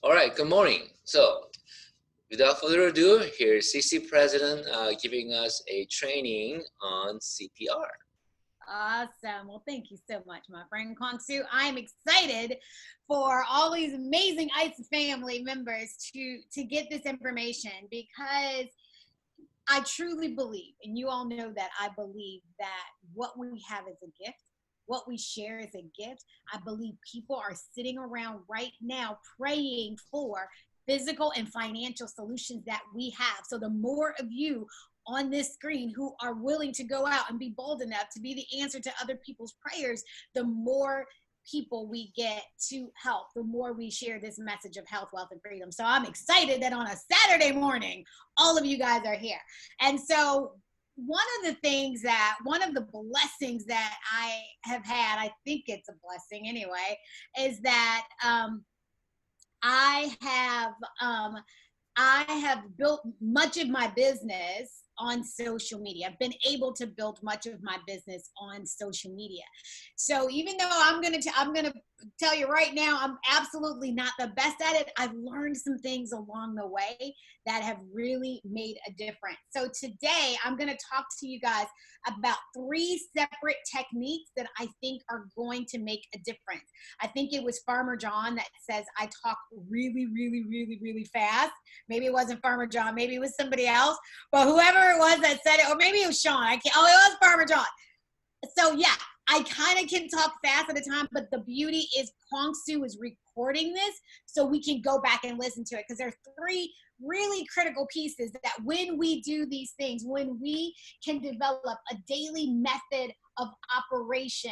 All right, good morning. So, without further ado, here's CC President giving us a training on CPR. Awesome. Well, thank you so much, my friend Kwangsu. I'm excited for all these amazing ICE family members to get this information because I truly believe, and you all know that I believe that what we have is a gift. What we share is a gift. I believe people are sitting around right now praying for physical and financial solutions that we have. So the more of you on this screen who are willing to go out and be bold enough to be the answer to other people's prayers, the more people we get to help, the more we share this message of health, wealth, and freedom. So I'm excited that on a Saturday morning, all of you guys are here. And so one of the blessings that I have had, I think it's a blessing anyway, is that I have built much of my business on social media. I've been able to build much of my business on social media. So even though I'm gonna tell you right now, I'm absolutely not the best at it. I've learned some things along the way that have really made a difference. So today I'm gonna talk to you guys about 3 separate techniques that I think are going to make a difference. I think it was Farmer John that says I talk really, really, really, really fast. Maybe it wasn't Farmer John, maybe it was somebody else, but whoever it was that said it, or maybe it was Sean. It was Farmer John. So yeah, I kind of can talk fast at a time, but the beauty is Kwangsu is recording this so we can go back and listen to it because there are 3 really critical pieces that when we do these things, when we can develop a daily method of operation,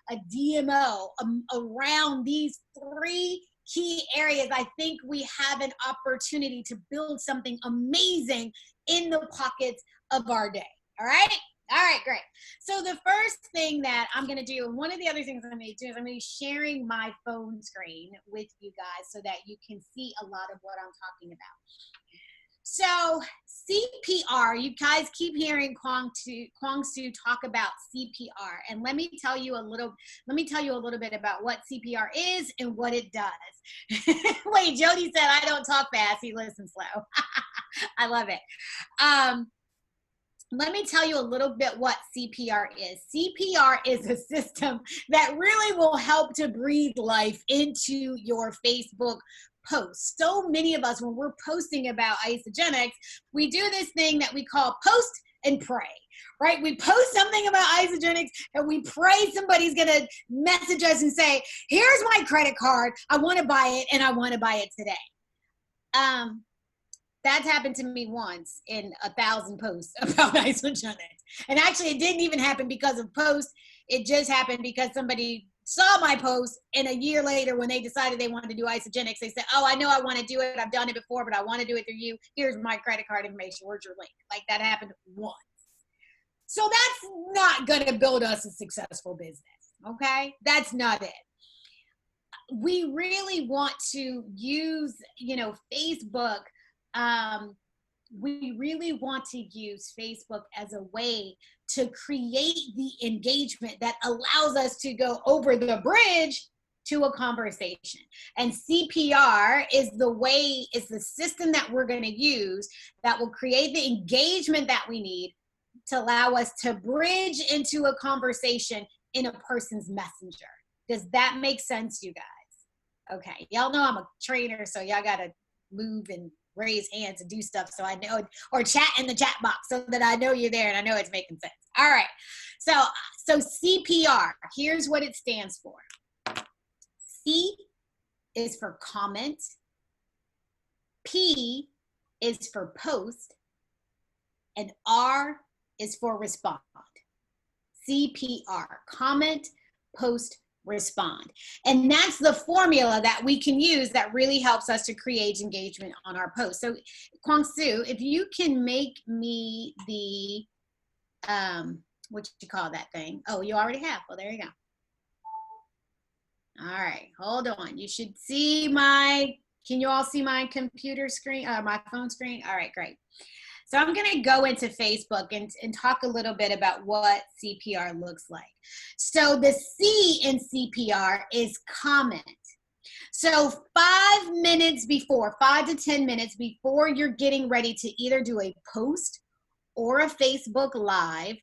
a DMO around these 3 key areas, I think we have an opportunity to build something amazing in the pockets of our day. All right? All right, great. So the first thing that I'm going to do, and one of the other things I'm going to do is I'm going to be sharing my phone screen with you guys so that you can see a lot of what I'm talking about. So CPR, you guys keep hearing Kwangsu talk about CPR, and let me tell you a little bit about what CPR is and what it does. Wait, Jody said I don't talk fast; he listens slow. I love it. Let me tell you a little bit what CPR is. CPR is a system that really will help to breathe life into your Facebook posts. So many of us, when we're posting about isogenics, we do this thing that we call post and pray, right? We post something about isogenics and we pray somebody's going to message us and say, here's my credit card. I want to buy it and I want to buy it today. That's happened to me once in 1,000 posts about isogenics. And actually, it didn't even happen because of posts. It just happened because somebody saw my post, and a year later, when they decided they wanted to do isogenics, they said, oh, I know I want to do it. I've done it before, but I want to do it through you. Here's my credit card information. Where's your link? Like, that happened once. So that's not going to build us a successful business, okay? That's not it. We really want to use, Facebook. We really want to use Facebook as a way to create the engagement that allows us to go over the bridge to a conversation. And CPR is the system that we're going to use that will create the engagement that we need to allow us to bridge into a conversation in a person's messenger. Does that make sense, you guys? Okay. Y'all know I'm a trainer, so y'all got to move and raise hands and do stuff so I know, or chat in the chat box so that I know you're there and I know it's making sense. All right. So CPR, here's what it stands for. C is for comment. P is for post. And R is for respond. CPR, comment, post, respond. And that's the formula that we can use that really helps us to create engagement on our post. So Kwangsu, if you can make me the, what you call that thing? Oh, you already have. Well, there you go. All right, hold on. You should see can you all see my computer screen, my phone screen? All right, great. So I'm going to go into Facebook and talk a little bit about what CPR looks like. So the C in CPR is comment. So 5 minutes before, 5 to 10 minutes before you're getting ready to either do a post or a Facebook Live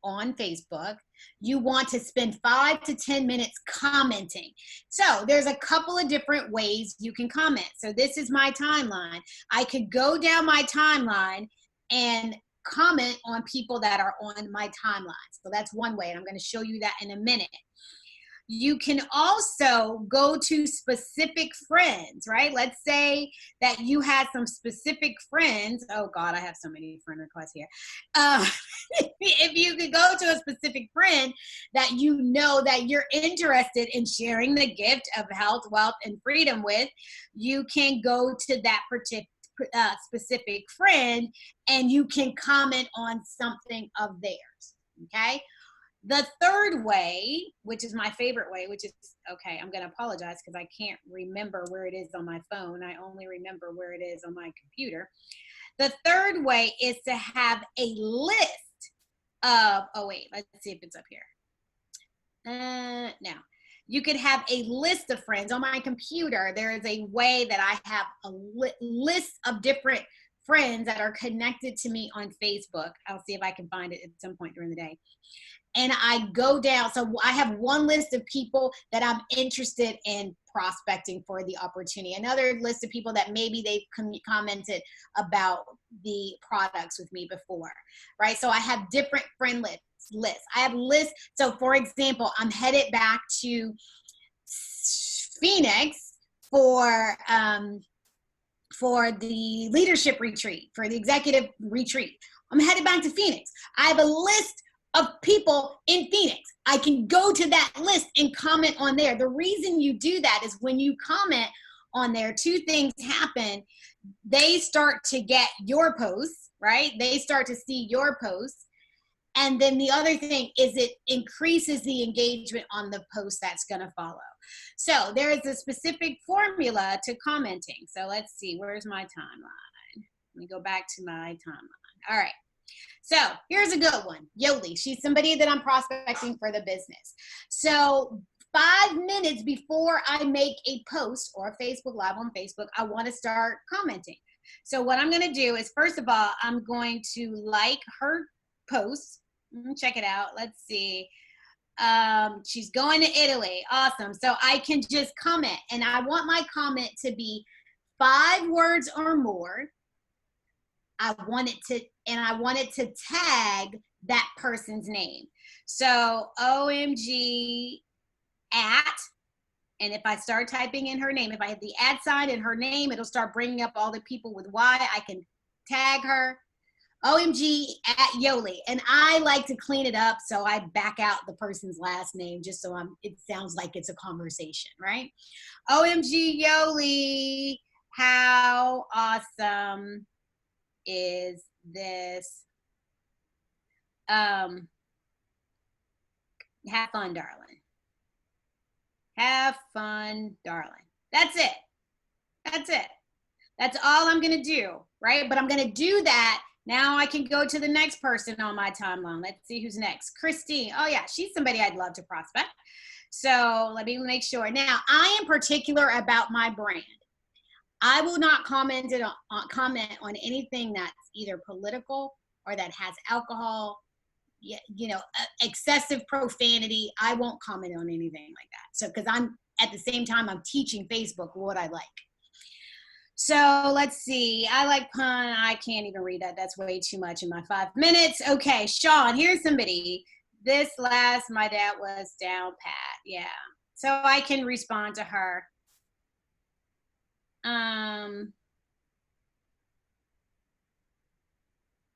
on Facebook, you want to spend 5 to 10 minutes commenting. So there's a couple of different ways you can comment. So this is my timeline. I could go down my timeline and comment on people that are on my timeline. So that's one way, and I'm going to show you that in a minute. You can also go to specific friends, right? Let's say that you had some specific friends. Oh God, I have so many friend requests here. If you could go to a specific friend that you know that you're interested in sharing the gift of health, wealth, and freedom with, you can go to that particular specific friend and you can comment on something of theirs, okay? The third way, which is my favorite way, which is, okay, I'm going to apologize because I can't remember where it is on my phone. I only remember where it is on my computer. The third way is to have a list of, oh wait, let's see if it's up here. Now, you could have a list of friends. On my computer, there is a way that I have a list of different friends that are connected to me on Facebook. I'll see if I can find it at some point during the day. And I go down, so I have one list of people that I'm interested in prospecting for the opportunity. Another list of people that maybe they've commented about the products with me before, right? So I have different friend lists. I have lists. So for example, I'm headed back to Phoenix for the leadership retreat, for the executive retreat. I'm headed back to Phoenix. I have a list of people in Phoenix. I can go to that list and comment on there. The reason you do that is when you comment on there, two things happen. They start to get your posts, right? They start to see your posts. And then the other thing is it increases the engagement on the post that's going to follow. So there is a specific formula to commenting. So let's see, where's my timeline? Let me go back to my timeline. All right. So here's a good one. Yoli, she's somebody that I'm prospecting for the business. So 5 minutes before I make a post or a Facebook Live on Facebook, I want to start commenting. So what I'm going to do is, first of all, I'm going to like her post. Check it out. Let's see. She's going to Italy. Awesome. So I can just comment, and I want my comment to be 5 words or more. I want it to tag that person's name. So OMG at, and if I start typing in her name, if I hit the @ sign in her name, it'll start bringing up all the people with Y. I can tag her. OMG at Yoli. And I like to clean it up, so I back out the person's last name just so it sounds like it's a conversation, right? OMG Yoli, how awesome is this? Have fun, darling. Have fun, darling. That's it. That's it. That's all I'm going to do, right? But I'm going to do that. Now I can go to the next person on my timeline. Let's see who's next. Christine. Oh, yeah, she's somebody I'd love to prospect. So let me make sure. Now, I am particular about my brand. I will not comment on anything that's either political or that has alcohol, excessive profanity. I won't comment on anything like that. So, because at the same time, I'm teaching Facebook what I like. So let's see. I like pun. I can't even read that. That's way too much in my 5 minutes. Okay, Sean, here's somebody. My dad was down pat. Yeah. So I can respond to her.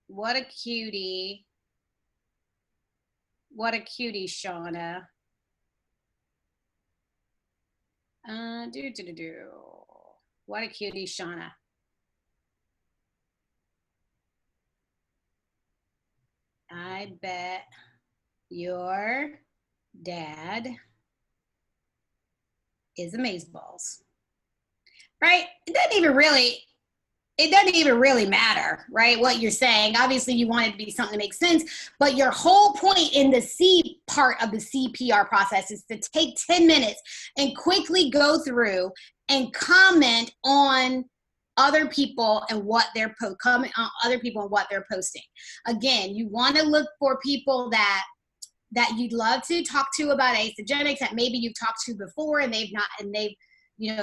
What a cutie. What a cutie, Shauna. What a cutie, Shauna. I bet your dad is amazeballs. Right? It it doesn't even really matter, right? What you're saying. Obviously, you want it to be something that makes sense, but your whole point in the C part of the CPR process is to take 10 minutes and quickly go through and comment on other people and what they're comment on other people and what they're posting. Again, you want to look for people that you'd love to talk to about Asagenics that maybe you've talked to before and they've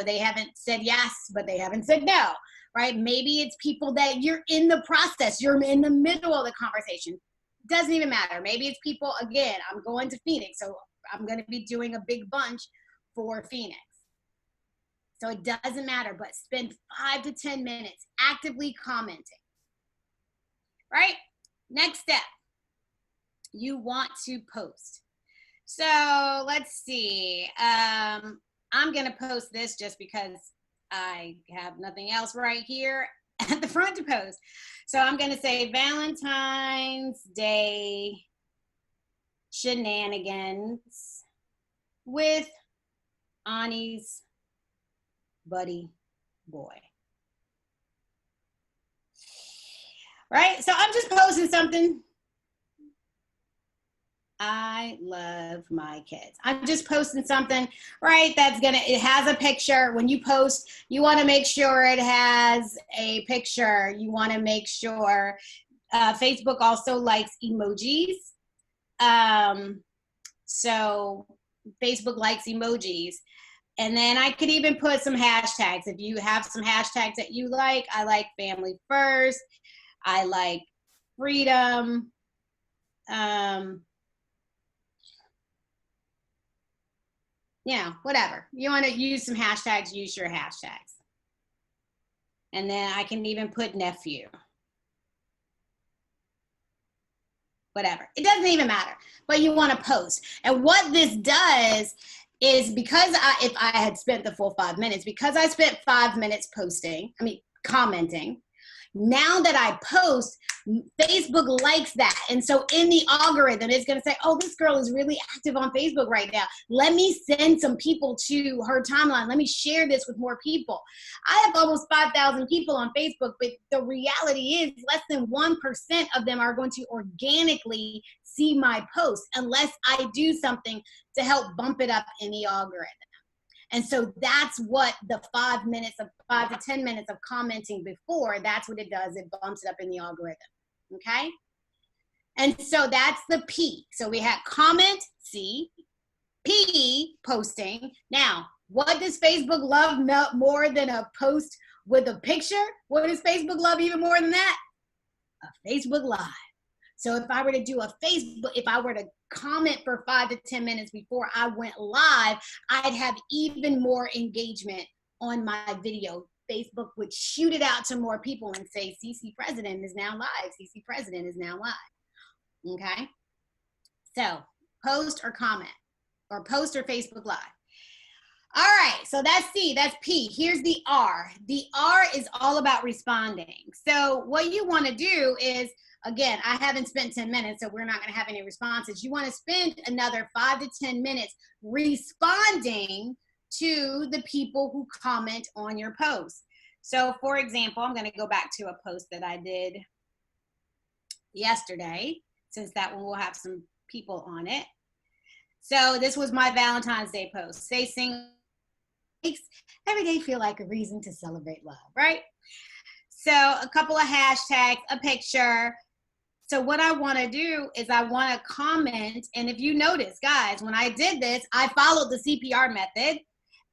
they haven't said yes, but they haven't said no, right? Maybe it's people that you're in the process, you're in the middle of the conversation. Doesn't even matter. Maybe it's people, again, I'm going to Phoenix, so I'm going to be doing a big bunch for Phoenix. So it doesn't matter, but spend 5 to 10 minutes actively commenting, right? Next step, you want to post. So let's see. I'm going to post this just because I have nothing else right here at the front to post. So I'm going to say Valentine's Day shenanigans with Ani's buddy boy. Right? So I'm just posting something. I love my kids. I'm just posting something, right? It has a picture. When you post, you want to make sure it has a picture. You want to make sure Facebook also likes emojis. So Facebook likes emojis. And then I could even put some hashtags. If you have some hashtags that you like, I like family first. I like freedom. Whatever. You want to use some hashtags, use your hashtags. And then I can even put nephew. Whatever. It doesn't even matter. But you want to post. And what this does is because if I had spent the full 5 minutes, because I spent 5 minutes commenting, now that I post, Facebook likes that. And so in the algorithm, it's going to say, oh, this girl is really active on Facebook right now. Let me send some people to her timeline. Let me share this with more people. I have almost 5,000 people on Facebook, but the reality is less than 1% of them are going to organically see my post unless I do something to help bump it up in the algorithm. And so that's what the 5 to 10 minutes of commenting before, that's what it does. It bumps it up in the algorithm, okay? And so that's the P. So we had comment, C, P, posting. Now, what does Facebook love more than a post with a picture? What does Facebook love even more than that? A Facebook Live. So if I were to do if I were to comment for 5 to 10 minutes before I went live, I'd have even more engagement on my video. Facebook would shoot it out to more people and say, CC President is now live. CC President is now live. Okay? So post or comment, or post or Facebook Live. All right, so that's C, that's P. Here's the R. The R is all about responding. So what you want to do is, again, I haven't spent 10 minutes, so we're not going to have any responses. You want to spend another 5 to 10 minutes responding to the people who comment on your post. So, for example, I'm going to go back to a post that I did yesterday, since that one will have some people on it. So this was my Valentine's Day post. Stay single makes every day feel like a reason to celebrate love, right? So a couple of hashtags, a picture. So what I want to do is I want to comment. And if you notice, guys, when I did this, I followed the CPR method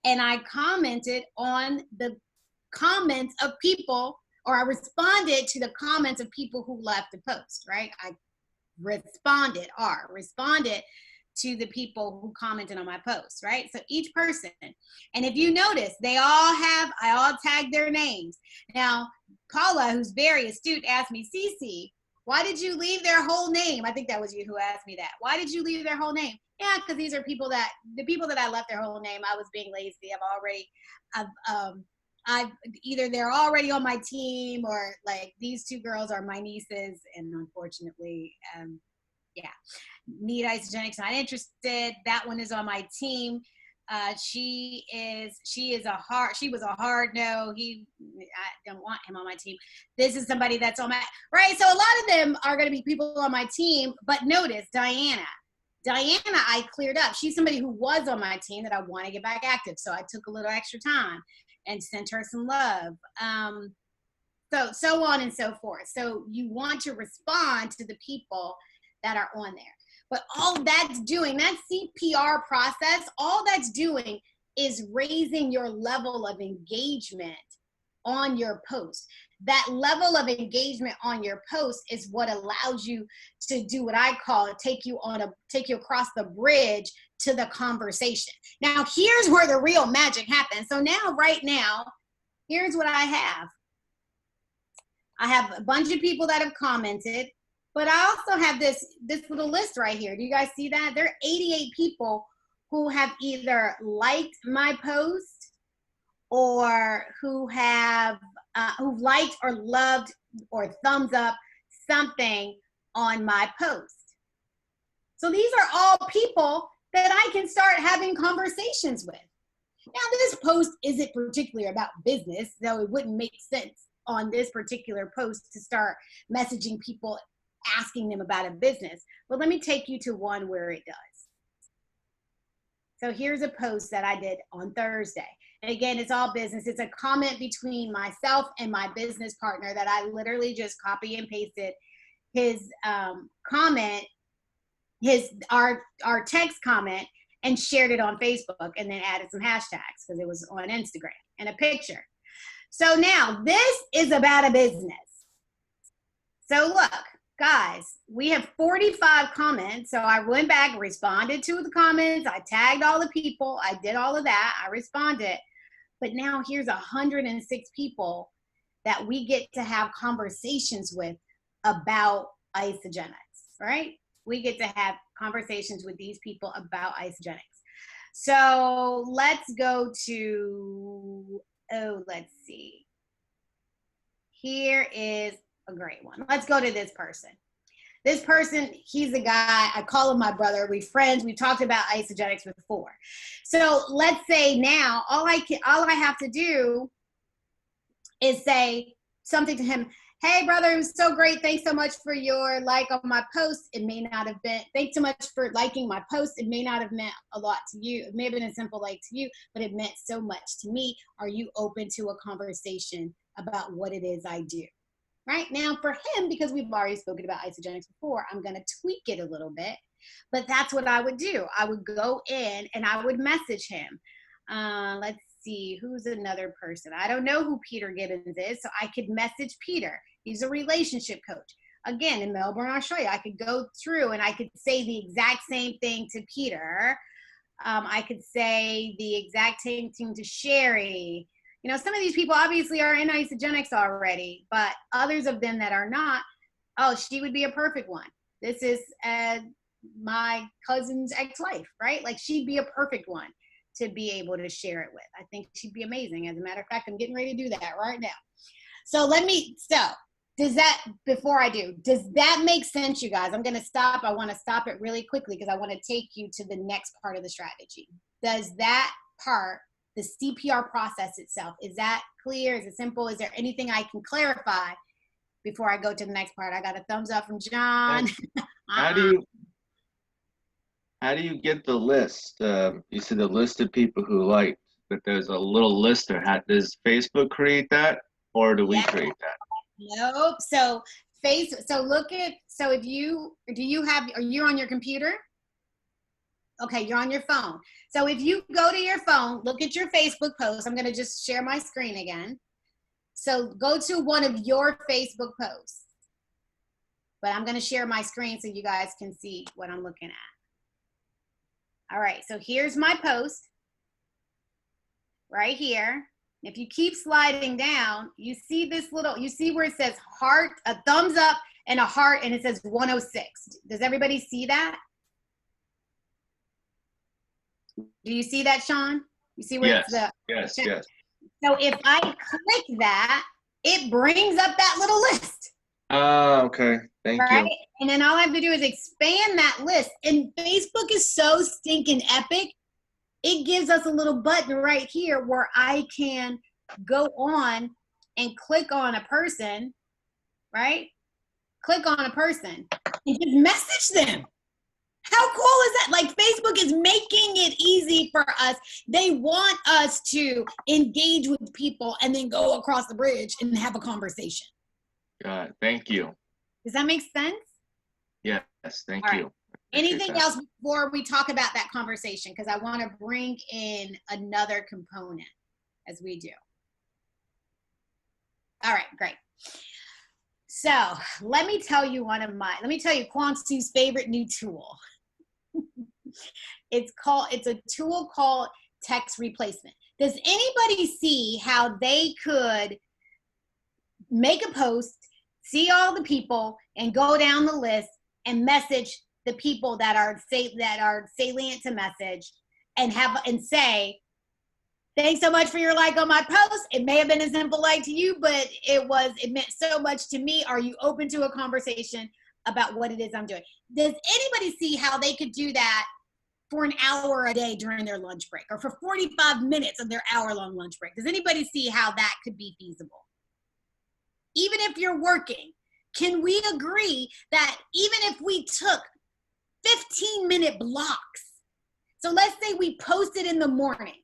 and I commented on the comments of people, or I responded to the comments of people who left the post, right? I responded to the people who commented on my post, right? So each person, and if you notice, I all tagged their names. Now, Paula, who's very astute, asked me, Cece, why did you leave their whole name? I think that was you who asked me that. Why did you leave their whole name? Yeah, because these are the people that I left their whole name, I was being lazy. I've either they're already on my team, or like these two girls are my nieces, and unfortunately, need Isogenics, not interested. That one is on my team. She was a hard no. I don't want him on my team. This is somebody that's on my, right? So a lot of them are going to be people on my team, but notice Diana, I cleared up. She's somebody who was on my team that I want to get back active. So I took a little extra time and sent her some love. So on and so forth. So you want to respond to the people that are on there. But all that's doing, that CPR process, all that's doing is raising your level of engagement on your post. That level of engagement on your post is what allows you to do what I call take you across the bridge to the conversation. Now, here's where the real magic happens. So right now, here's what I have. I have a bunch of people that have commented, but I also have this little list right here. Do you guys see that? There are 88 people who have either liked my post or who've liked or loved or thumbs up something on my post. So these are all people that I can start having conversations with. Now, this post isn't particularly about business, though it wouldn't make sense on this particular post to start messaging people, asking them about a business. But let me take you to one where it does. So here's a post that I did on Thursday. And again, it's all business. It's a comment between myself and my business partner that I literally just copy and pasted his comment, our text comment, and shared it on Facebook, and then added some hashtags because it was on Instagram and a picture. So now this is about a business. So look, guys, we have 45 comments. So I went back, responded to the comments. I tagged all the people. I did all of that. I responded. But now here's 106 people that we get to have conversations with about Isogenics, right? We get to have conversations with these people about Isogenics. So let's go to, let's see. Here is a great one. Let's go to this person. This person, he's a guy, I call him my brother. We're friends. We talked about Isogenics before. So let's say now, all I have to do is say something to him. Hey, brother, it was so great. Thanks so much for your like on my post. It may not have been, thanks so much for liking my post. It may not have meant a lot to you. It may have been a simple like to you, but it meant so much to me. Are you open to a conversation about what it is I do? Right now for him, because we've already spoken about Isogenics before, I'm going to tweak it a little bit, but that's what I would do. I would go in and I would message him. Let's see, who's another person? I don't know who Peter Gibbons is, so I could message Peter. He's a relationship coach. Again, in Melbourne, Australia, I could go through and I could say the exact same thing to Peter. I could say the exact same thing to Sherry. You know, some of these people obviously are in Isogenics already, but others of them that are not, oh, she would be a perfect one. This is my cousin's ex-wife, right? Like, she'd be a perfect one to be able to share it with. I think she'd be amazing. As a matter of fact, I'm getting ready to do that right now. So does that make sense, you guys? I'm going to stop. I want to stop it really quickly because I want to take you to the next part of the strategy. Does that part, the CPR process itself, is that clear? Is it simple? Is there anything I can clarify before I go to the next part? I got a thumbs up from John. How do you get the list? You see the list of people who liked, but there's a little lister. Does Facebook create that, or do we create that? Nope. So are you on your computer? Okay, you're on your phone. So if you go to your phone, look at your Facebook post. I'm going to just share my screen again. So go to one of your Facebook posts. But I'm going to share my screen so you guys can see what I'm looking at. All right, so here's my post right here. If you keep sliding down, you see where it says heart, a thumbs up, and a heart, and it says 106. Does everybody see that? Do you see that, Sean? You see where it's the yes. So if I click that, it brings up that little list. Okay. Thank you. And then all I have to do is expand that list. And Facebook is so stinking epic. it gives us a little button right here where I can go on and click on a person, right? Click on a person and just message them. How cool is that? Like, Facebook is making it easy for us. They want us to engage with people and then go across the bridge and have a conversation. Thank you. Does that make sense? Yes, thank All you. right. Anything else before we talk about that conversation? Because I want to bring in another component as we do. All right, great. So let me tell you Kwang Su's favorite new tool. It's a tool called text replacement. Does anybody see how they could make a post, see all the people, and go down the list and message the people that are salient to message, and say, thanks so much for your like on my post. It may have been a simple like to you, but it meant so much to me. Are you open to a conversation about what it is I'm doing? Does anybody see how they could do that for an hour a day during their lunch break, or for 45 minutes of their hour-long lunch break? Does anybody see how that could be feasible? Even if you're working, can we agree that even if we took 15-minute blocks, so let's say we posted in the morning,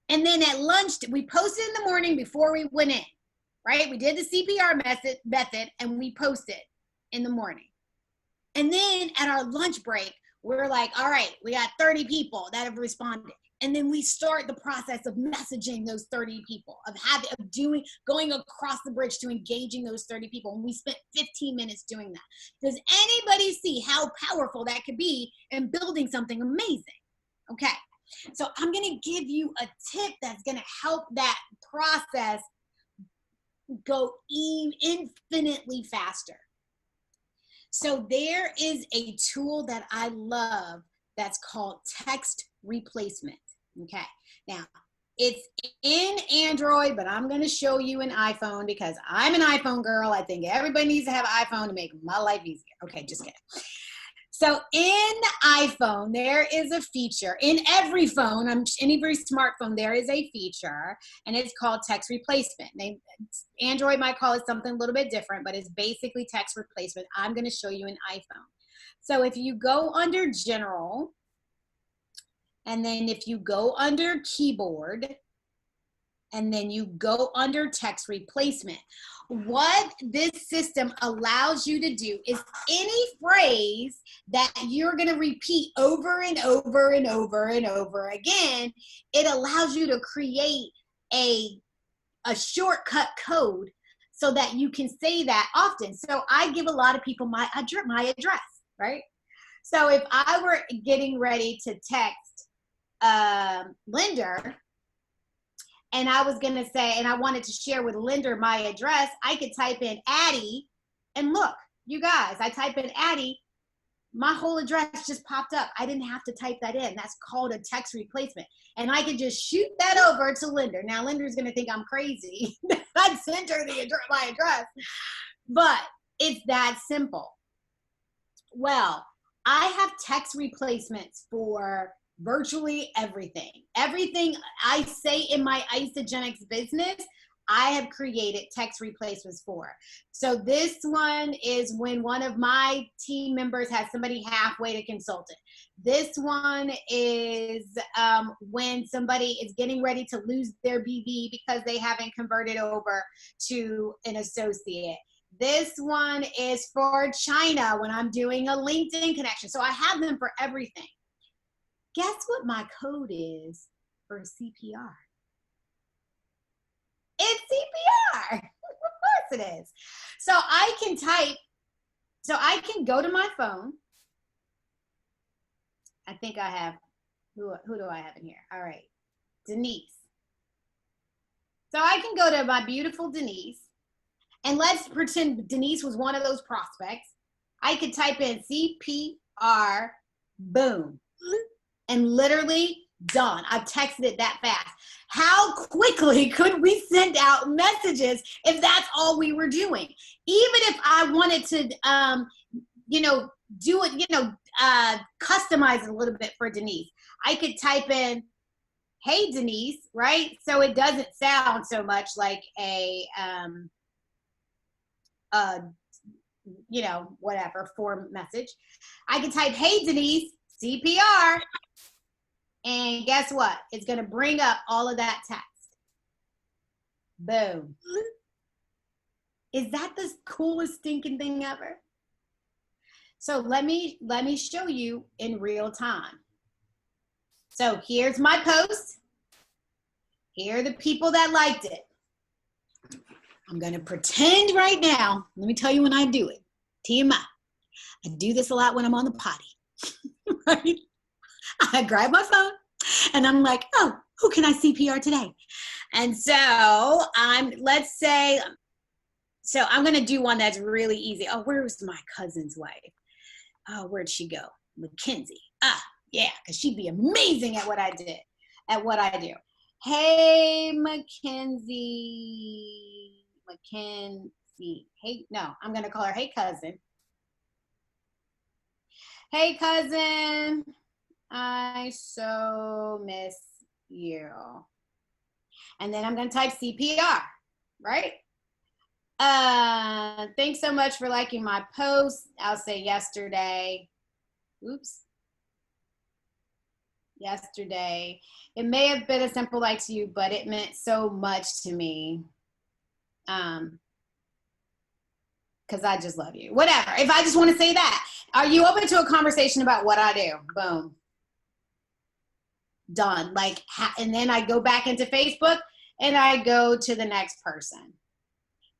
and then at lunch, we posted in the morning before we went in, right? We did the CPR method and we posted in the morning. And then at our lunch break, we're like, all right, we got 30 people that have responded. And then we start the process of messaging those 30 people, going across the bridge to engaging those 30 people. And we spent 15 minutes doing that. Does anybody see how powerful that could be in building something amazing? Okay, so I'm gonna give you a tip that's gonna help that process go infinitely faster. So there is a tool that I love that's called text replacement. Okay, now it's in Android, but I'm going to show you an iPhone because I'm an iPhone girl. I think everybody needs to have an iPhone to make my life easier. Okay, just kidding. So in iPhone, there is a feature. In every phone, every smartphone, there is a feature, and it's called text replacement. Android might call it something a little bit different, but it's basically text replacement. I'm going to show you an iPhone. So if you go under General, and then if you go under Keyboard, and then you go under text replacement, what this system allows you to do is any phrase that you're going to repeat over and over and over and over again, it allows you to create a shortcut code so that you can say that often. So I give a lot of people my address, right? So if I were getting ready to text Linder, and I was going to say, and I wanted to share with Linder my address, I could type in Addie, and look, you guys, I type in Addie, my whole address just popped up. I didn't have to type that in. That's called a text replacement. And I could just shoot that over to Linder. Now, Linder's going to think I'm crazy. I sent her my address. But it's that simple. Well, I have text replacements for virtually everything. Everything I say in my Isogenics business, I have created text replacements for. So this one is when one of my team members has somebody halfway to consult it. This one is when somebody is getting ready to lose their BV because they haven't converted over to an associate. This one is for China when I'm doing a LinkedIn connection. So I have them for everything. Guess what my code is for CPR? It's CPR. Of course it is. So I can go to my phone. I think I have, who do I have in here? All right, Denise. So I can go to my beautiful Denise, and let's pretend Denise was one of those prospects. I could type in CPR, boom. And literally done. I've texted it that fast. How quickly could we send out messages if that's all we were doing? Even if I wanted to, do it, customize it a little bit for Denise. I could type in, hey, Denise, right? So it doesn't sound so much like a whatever form message. I can type, hey, Denise, CPR. And guess what? It's going to bring up all of that text. Boom. Is that the coolest stinking thing ever? So let me show you in real time. So here's my post. Here are the people that liked it. I'm going to pretend right now. Let me tell you when I do it. TMI. I do this a lot when I'm on the potty. Right? I grab my phone and I'm like, oh, who can I CPR today? And so I'm going to do one that's really easy. Oh, where's my cousin's wife? Oh, where'd she go? Mackenzie. Yeah, because she'd be amazing at what I do. Hey, Mackenzie. Hey, no, I'm going to call her, hey, cousin. Hey, cousin. I so miss you. And then I'm going to type CPR, right? Thanks so much for liking my post. I'll say yesterday. Oops. Yesterday. It may have been a simple like to you, but it meant so much to me. Because I just love you. Whatever. If I just want to say that. Are you open to a conversation about what I do? Boom. Done. And then I go back into Facebook and I go to the next person.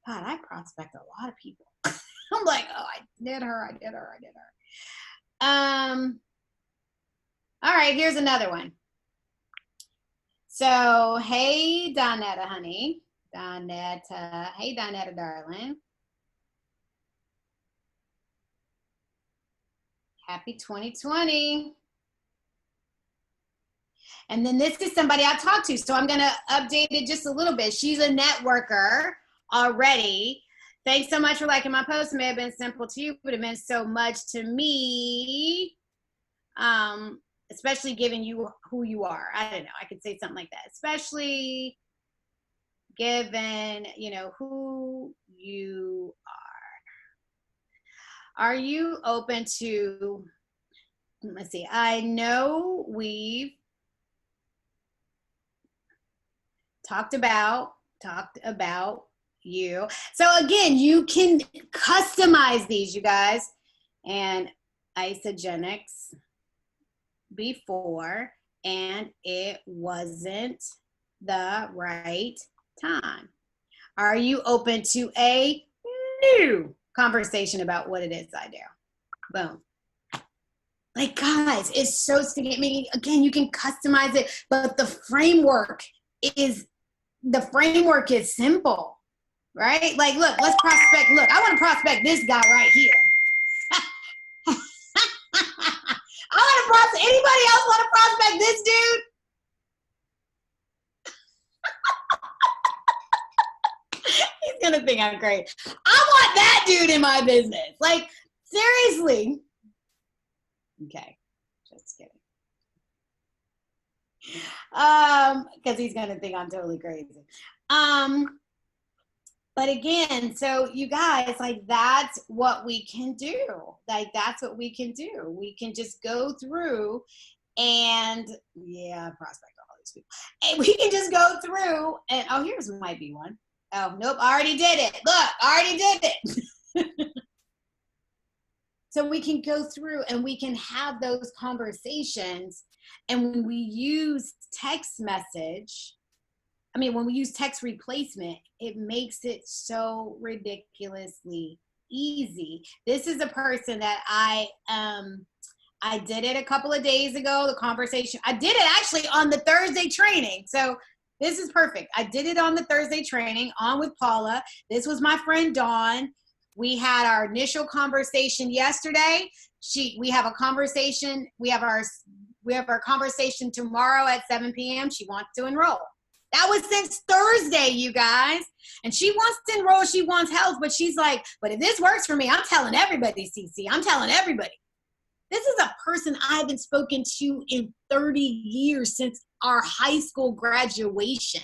God, I prospect a lot of people. I'm like, oh, I did her. All right, here's another one. So, hey, Donetta, honey. Hey, Donetta, darling. Happy 2020. And then this is somebody I talked to, so I'm going to update it just a little bit. She's a networker already. Thanks so much for liking my post. It may have been simple to you, but it meant so much to me, especially given you who you are. I don't know. I could say something like that. Especially given, who you are. Are you open to, let's see, I know we've talked about you. So again, you can customize these, you guys. And isogenics before, and it wasn't the right time. Are you open to a new conversation about what it is I do? Boom. Like, guys, it's so sticky. I mean, again, you can customize it, but the framework is simple, right? Like, look, let's prospect. Look, I want to prospect this guy right here. Anybody else want to prospect this dude? He's going to think I'm crazy. I want that dude in my business. Like, seriously. Okay, just kidding. Because he's going to think I'm totally crazy. But again, so you guys, like, that's what we can do. Like, that's what we can do. We can just go through and, yeah, prospect all these people. And we can just go through and, oh, here's might be one. Oh, nope, I already did it. Look, I already did it. So we can go through and we can have those conversations. And when we use text message, when we use text replacement, it makes it so ridiculously easy. This is a person that I did it a couple of days ago, the conversation. I did it actually on the Thursday training. So this is perfect. I did it on the Thursday training on with Paula. This was my friend Dawn. We had our initial conversation yesterday. We have a conversation. We have our conversation tomorrow at 7 p.m. She wants to enroll. That was since Thursday, you guys. And she wants to enroll. She wants help, but she's like, but if this works for me, I'm telling everybody, Cece. I'm telling everybody. This is a person I haven't spoken to in 30 years since our high school graduation.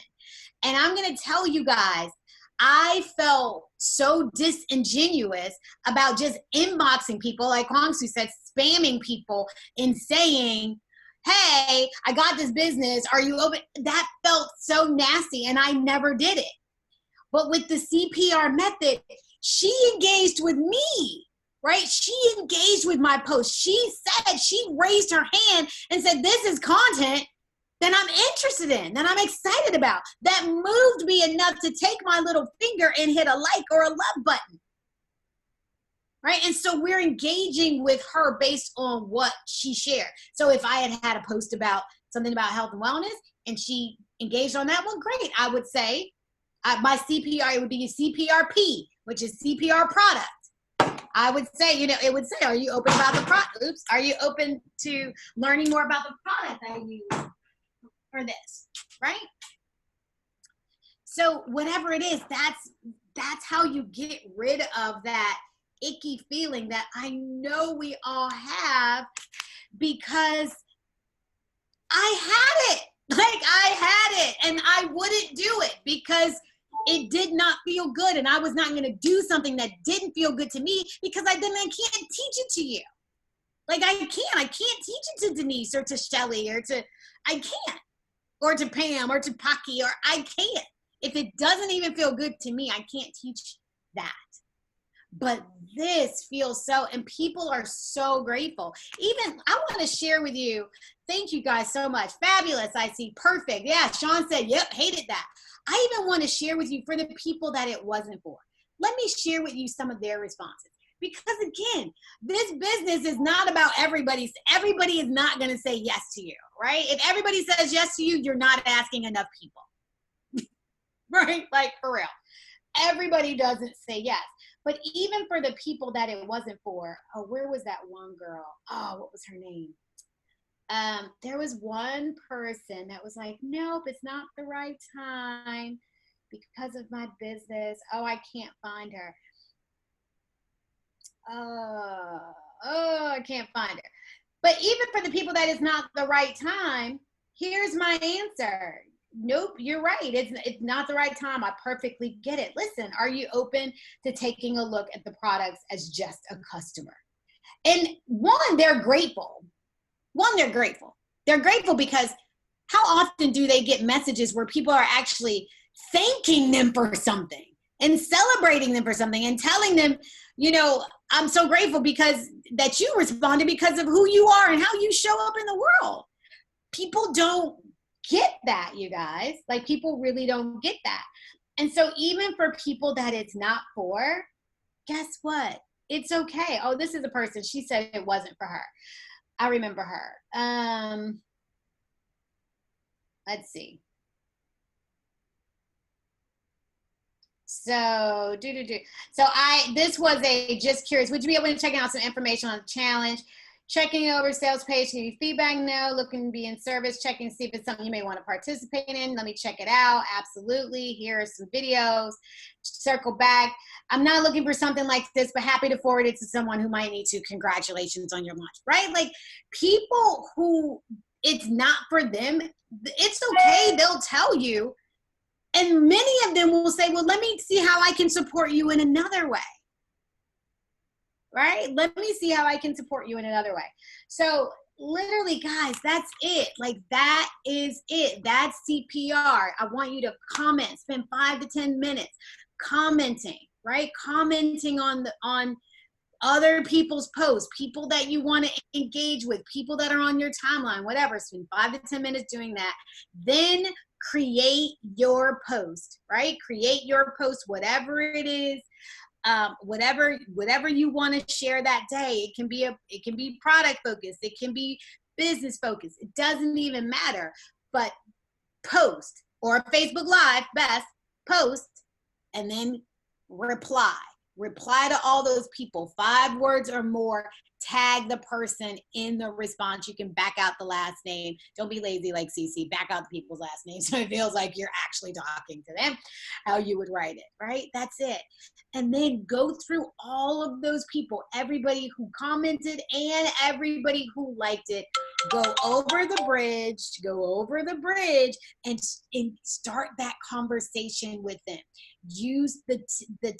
And I'm going to tell you guys, I felt so disingenuous about just inboxing people, like Hongsu said, spamming people and saying, hey, I got this business. Are you open? That felt so nasty, and I never did it. But with the CPR method, she engaged with me, right? She engaged with my post. She raised her hand and said, this is content that I'm interested in, that I'm excited about, that moved me enough to take my little finger and hit a like or a love button, right? And so we're engaging with her based on what she shared. So if I had a post about something about health and wellness and she engaged on that one, great. I would say my CPR, it would be CPRP, which is CPR product. I would say, it would say, are you open about the product? Oops, are you open to learning more about the product I use for this, right? So whatever it is, that's how you get rid of that icky feeling that I know we all have, because I had it. Like, I had it and I wouldn't do it because it did not feel good, and I was not going to do something that didn't feel good to me because I can't teach it to you. Like, I can't teach it to Denise or to Shelly I can't, or to Pam or to Paki, or I can't. If it doesn't even feel good to me, I can't teach that. But this feels so, and people are so grateful. Even, I want to share with you, thank you guys so much. Fabulous, I see, perfect. Yeah, Sean said, yep, hated that. I even want to share with you for the people that it wasn't for. Let me share with you some of their responses. Because again, this business is not about everybody is not going to say yes to you, right? If everybody says yes to you, you're not asking enough people, right? Like, for real. Everybody doesn't say yes. But even for the people that it wasn't for, oh, where was that one girl? Oh, what was her name? There was one person that was like, nope, it's not the right time because of my business. Oh, I can't find her. I can't find her. But even for the people that it's not the right time, here's my answer. Nope, you're right. It's not the right time. I perfectly get it. Listen, are you open to taking a look at the products as just a customer? And one, they're grateful. They're grateful. They're grateful because how often do they get messages where people are actually thanking them for something and celebrating them for something and telling them, I'm so grateful because that you responded because of who you are and how you show up in the world. People don't get that, you guys. Like, people really don't get that. And so even for people that it's not for, guess what? It's okay. Oh, this is a person. She said it wasn't for her. I remember her. Let's see. So, this was a just curious. Would you be able to check out some information on the challenge? Checking over sales page, give you feedback? No. Looking to be in service, checking to see if it's something you may want to participate in. Let me check it out. Absolutely. Here are some videos. Circle back. I'm not looking for something like this, but happy to forward it to someone who might need to. Congratulations on your launch, right? Like, people who it's not for them, it's okay. They'll tell you. And many of them will say, well, let me see how I can support you in another way. Right? Let me see how I can support you in another way. So literally, guys, that's it. Like, that is it. That's CPR. I want you to comment, spend 5 to 10 minutes commenting, right? Commenting on other people's posts, people that you want to engage with, people that are on your timeline, whatever. Spend 5 to 10 minutes doing that. Then create your post, right? Create your post, whatever it is. Whatever you want to share that day. It can be product focused. It can be business focused. It doesn't even matter. But post, or Facebook Live, best post, and then reply to all those people, 5 words or more. tag the person in the response. You can back out the last name. Don't be lazy like Cece. Back out the people's last names so it feels like you're actually talking to them, how you would write it, right? That's it. And then go through all of those people, everybody who commented and everybody who liked it. Go over the bridge, and start that conversation with them. Use the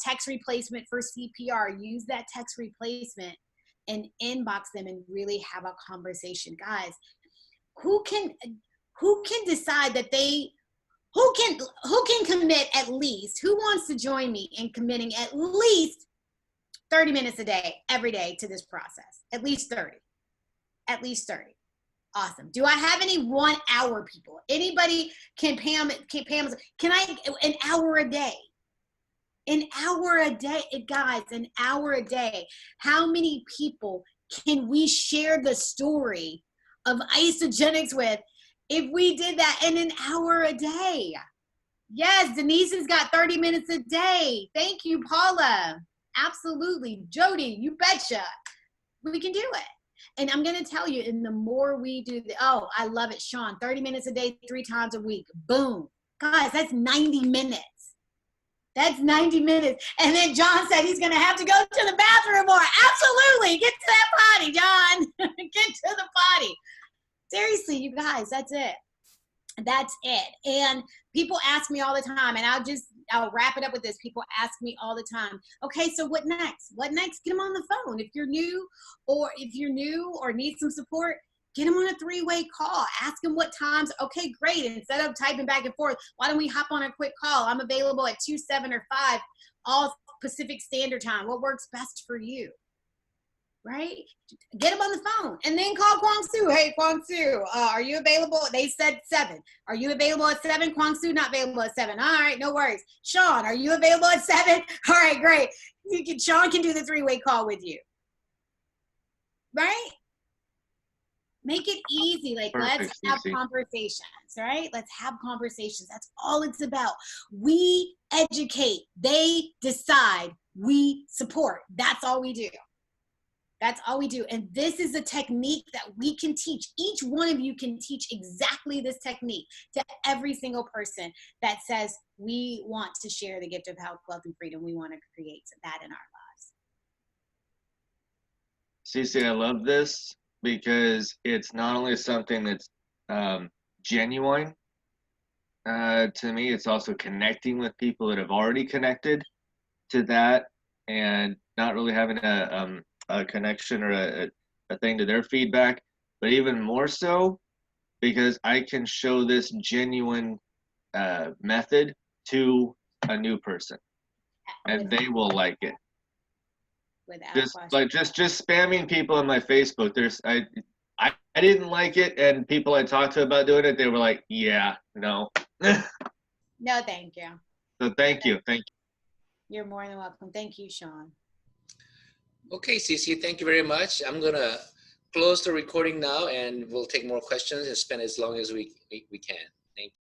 text replacement for CPR. Use that text replacement and inbox them and really have a conversation. Guys, who can decide that who can commit at least, who wants to join me in committing at least 30 minutes a day, every day to this process? At least 30. Awesome. Do I have any 1 hour people? Anybody? Can I, an hour a day? An hour a day, guys, an hour a day. How many people can we share the story of Isogenics with if we did that in an hour a day? Yes, Denise has got 30 minutes a day. Thank you, Paula. Absolutely. Jody, you betcha. We can do it. And I'm going to tell you, and the more we do, oh, I love it, Sean, 30 minutes a day, 3 times a week. Boom. Guys, that's 90 minutes. That's 90 minutes. And then John said he's going to have to go to the bathroom more. Absolutely. Get to that potty, John. Get to the potty. Seriously, you guys, that's it. That's it. And people ask me all the time, and I'll wrap it up with this. People ask me all the time, okay, so what next? What next? Get them on the phone. If you're new or need some support, get them on a 3-way call. Ask them what times. Okay, great. Instead of typing back and forth, why don't we hop on a quick call? I'm available at 2, 7, or 5, all Pacific Standard Time. What works best for you? Right? Get them on the phone and then call Kwang Soo. Hey, Kwang Soo, are you available? They said 7. Are you available at 7? Kwang Soo not available at 7. All right, no worries. Sean, are you available at 7? All right, great. Sean can do the 3-way call with you. Right? Make it easy. Like, Perfect, let's have Cece. conversations, right? Let's have conversations. That's all it's about. We educate. They decide. We support. That's all we do. That's all we do. And this is a technique that we can teach. Each one of you can teach exactly this technique to every single person that says, we want to share the gift of health, wealth, and freedom. We want to create that in our lives. Cece, I love this because it's not only something that's genuine to me, it's also connecting with people that have already connected to that and not really having a connection or a thing to their feedback, but even more so because I can show this genuine method to a new person and they will like it. Just spamming people on my Facebook. I didn't like it, and people I talked to about doing it, they were like, yeah, no. No, thank you. So thank you. You're more than welcome. Thank you, Sean. Okay, Cece, thank you very much. I'm going to close the recording now, and we'll take more questions and spend as long as we can. Thank you.